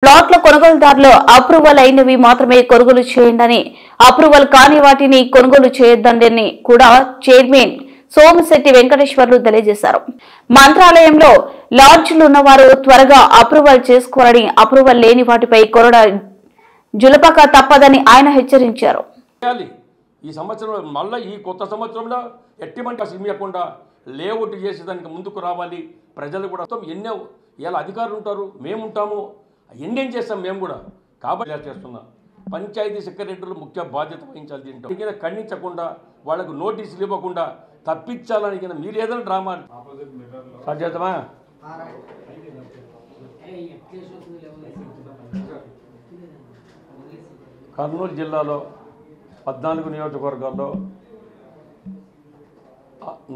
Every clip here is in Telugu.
ప్లాట్ల కొనుగోలుదారులు అప్రూవల్ అయినవి మాత్రమే కొనుగోలు చేయండి, అప్రూవల్ కాని వాటిని కొనుగోలు చేయొద్దని కూడా చైర్మన్ సోమిశెట్టి వెంకటేశ్వర్లు తెలియజేశారు. మంత్రాలయంలో లాడ్జ్లు ఉన్నవారు త్వరగా అప్రూవల్ చేసుకోవాలని, అప్రూవల్ లేని వాటిపై కొరడా జులపక తప్పదని ఆయన హెచ్చరించారు. ఈ సంవత్సరం మళ్ళీ ఈ కొత్త సంవత్సరంలో ఎట్టిమంటే సిమియకుండా లేఅవుట్ చేసేదానికి ముందుకు రావాలి. ప్రజలు కూడా ఎన్నో ఇలా అధికారులు ఉంటారు, మేము ఉంటాము, ఎన్నేం చేస్తాం మేము కూడా. కాబట్టి చేస్తున్నాం. పంచాయతీ సెక్రటరీలు ముఖ్య బాధ్యత వహించాలి. దీంట్లో ఖండించకుండా వాళ్ళకు నోటీసులు ఇవ్వకుండా తప్పించాలని మీరు ఏదైనా డ్రామా స్టార్ట్ చేద్దామా? కర్నూలు జిల్లాలో 14 నియోజకవర్గాల్లో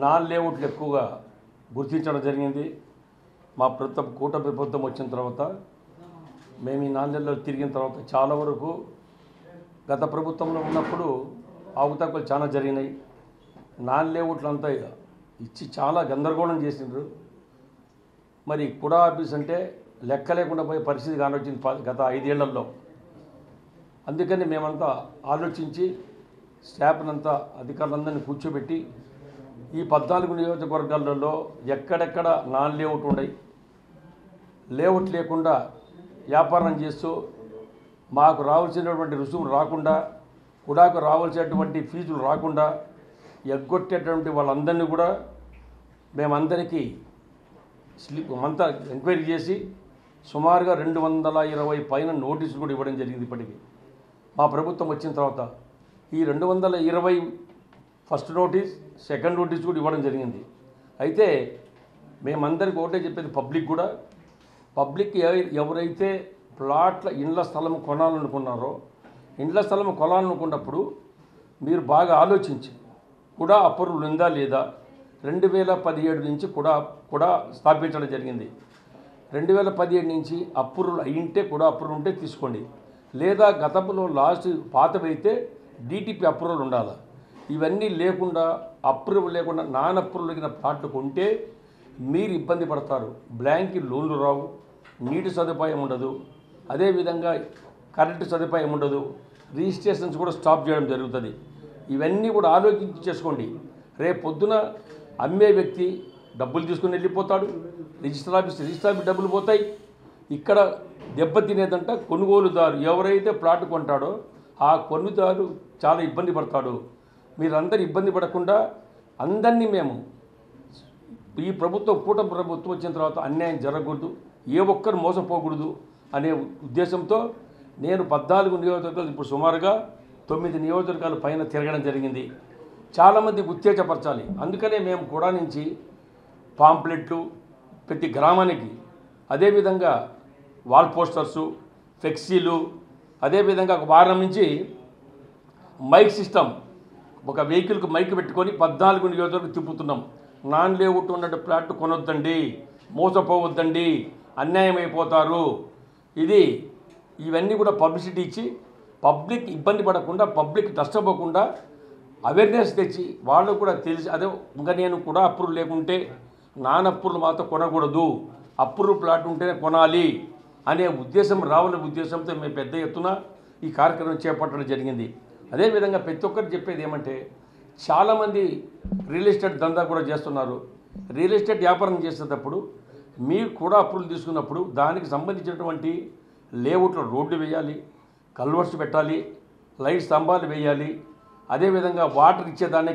నాన్ లేఅవుట్లు ఎక్కువగా గుర్తించడం జరిగింది. మా కూటమి ప్రభుత్వం వచ్చిన తర్వాత మేము ఈ 4 నెలలు తిరిగిన తర్వాత చాలా వరకు గత ప్రభుత్వంలో ఉన్నప్పుడు అవకతవకలు చాలా జరిగినాయి. నాన్ లేఅవుట్లు అంతా ఇచ్చి చాలా గందరగోళం చేసిండ్రు. మరి కుడా ఆఫీస్ అంటే లెక్క లేకుండా పోయే పరిస్థితి కానొచ్చింది గత 5 ఏళ్లలో. అందుకని మేమంతా ఆలోచించి స్టాఫ్నంతా అధికారులందరినీ కూర్చోబెట్టి ఈ 14 నియోజకవర్గాలలో ఎక్కడెక్కడ నాన్ లేఅవుట్ ఉన్నాయి, లేఅవుట్ లేకుండా వ్యాపారం చేస్తూ మాకు రావాల్సినటువంటి రుసుము రాకుండా, కుడాకు రావాల్సినటువంటి ఫీజులు రాకుండా ఎగ్గొట్టేటువంటి వాళ్ళందరినీ కూడా మేమందరికీ అంతా ఎంక్వైరీ చేసి సుమారుగా 220 పైన నోటీసులు కూడా ఇవ్వడం జరిగింది. ఇప్పటికీ మా ప్రభుత్వం వచ్చిన తర్వాత ఈ 220 ఫస్ట్ నోటీస్, సెకండ్ నోటీస్ కూడా ఇవ్వడం జరిగింది. అయితే మేమందరికీ ఒకటే చెప్పేది పబ్లిక్ ఎవరైతే ప్లాట్ల ఇండ్ల స్థలం కొనాలనుకున్నారో, ఇండ్ల స్థలం కొనాలనుకున్నప్పుడు మీరు బాగా ఆలోచించి కూడా అప్రూవల్ ఉందా లేదా 2017 నుంచి కూడా స్థాపించడం జరిగింది. 2017 నుంచి అప్రూవల్ అయ్యింటే కూడా అప్రూవల్ ఉంటే తీసుకోండి, లేదా గతంలో లాస్ట్ పాతవైతే డిటిపి అప్రూవల్ ఉండాలి. ఇవన్నీ లేకుండా అప్రూవల్ లేకుండా నాన్ అప్రూవల్ అయిన ప్లాట్లు కొంటే మీరు ఇబ్బంది పడతారు. బ్యాంక్కి లోన్లు రావు, నీటి సదుపాయం ఉండదు, అదేవిధంగా కరెంటు సదుపాయం ఉండదు, రిజిస్ట్రేషన్స్ కూడా స్టాప్ చేయడం జరుగుతుంది. ఇవన్నీ కూడా ఆలోచించి చేసుకోండి. రేపు పొద్దున అమ్మే వ్యక్తి డబ్బులు తీసుకుని వెళ్ళిపోతాడు, రిజిస్టర్ ఆఫీస్ డబ్బులు పోతాయి. ఇక్కడ దెబ్బతినేదంట కొనుగోలుదారు. ఎవరైతే ప్లాట్ కొంటాడో ఆ కొనుగోలుదారు చాలా ఇబ్బంది పడతాడు. మీరందరూ ఇబ్బంది పడకుండా అందరినీ మేము ఈ కూటమి ప్రభుత్వం వచ్చిన తర్వాత అన్యాయం జరగకూడదు, ఏ ఒక్కరు మోసపోకూడదు అనే ఉద్దేశంతో నేను 14 నియోజకవర్గాలు ఇప్పుడు సుమారుగా 9 నియోజకవర్గాల పైన తిరగడం జరిగింది. చాలామంది ఉత్తేజపరచాలి. అందుకనే మేము కూడా నుంచి పాంప్లెట్లు ప్రతి గ్రామానికి, అదేవిధంగా వాల్ పోస్టర్సు, ఫ్లెక్సీలు, అదేవిధంగా ఒక వారం నుంచి మైక్ సిస్టమ్, ఒక వెహికల్కి మైక్ పెట్టుకొని 14 నియోజకవర్గాలు తిప్పుతున్నాం. నాన్ లేఅవుట్ ఉన్నట్టు ప్లాట్ కొనొద్దండి, మోసపోవద్దండి, అన్యాయం అయిపోతారు. ఇవన్నీ కూడా పబ్లిసిటీ ఇచ్చి పబ్లిక్ ఇబ్బంది పడకుండా, పబ్లిక్ నష్టపోకుండా అవేర్నెస్ తెచ్చి వాళ్ళకు కూడా తెలిసి, అదే ఇంకా నేను కూడా అప్రూవల్ లేకుంటే నాన్ అప్రూవల్ మాత్రం కొనకూడదు, అప్రూవల్ ప్లాట్ ఉంటేనే కొనాలి అనే ఉద్దేశం రావాలనే ఉద్దేశంతో మేము పెద్ద ఎత్తున ఈ కార్యక్రమం చేపట్టడం జరిగింది. అదేవిధంగా ప్రతి ఒక్కరు చెప్పేది ఏమంటే, చాలామంది రియల్ ఎస్టేట్ దందా కూడా చేస్తున్నారు. రియల్ ఎస్టేట్ వ్యాపారం చేసేటప్పుడు మీరు కూడా అప్రూవల్ తీసుకున్నప్పుడు దానికి సంబంధించినటువంటి లేఅవుట్లో రోడ్లు వేయాలి, కల్వర్ట్స్ పెట్టాలి, లైట్ స్తంభాలు వేయాలి, అదేవిధంగా వాటర్ ఇచ్చేదాన్ని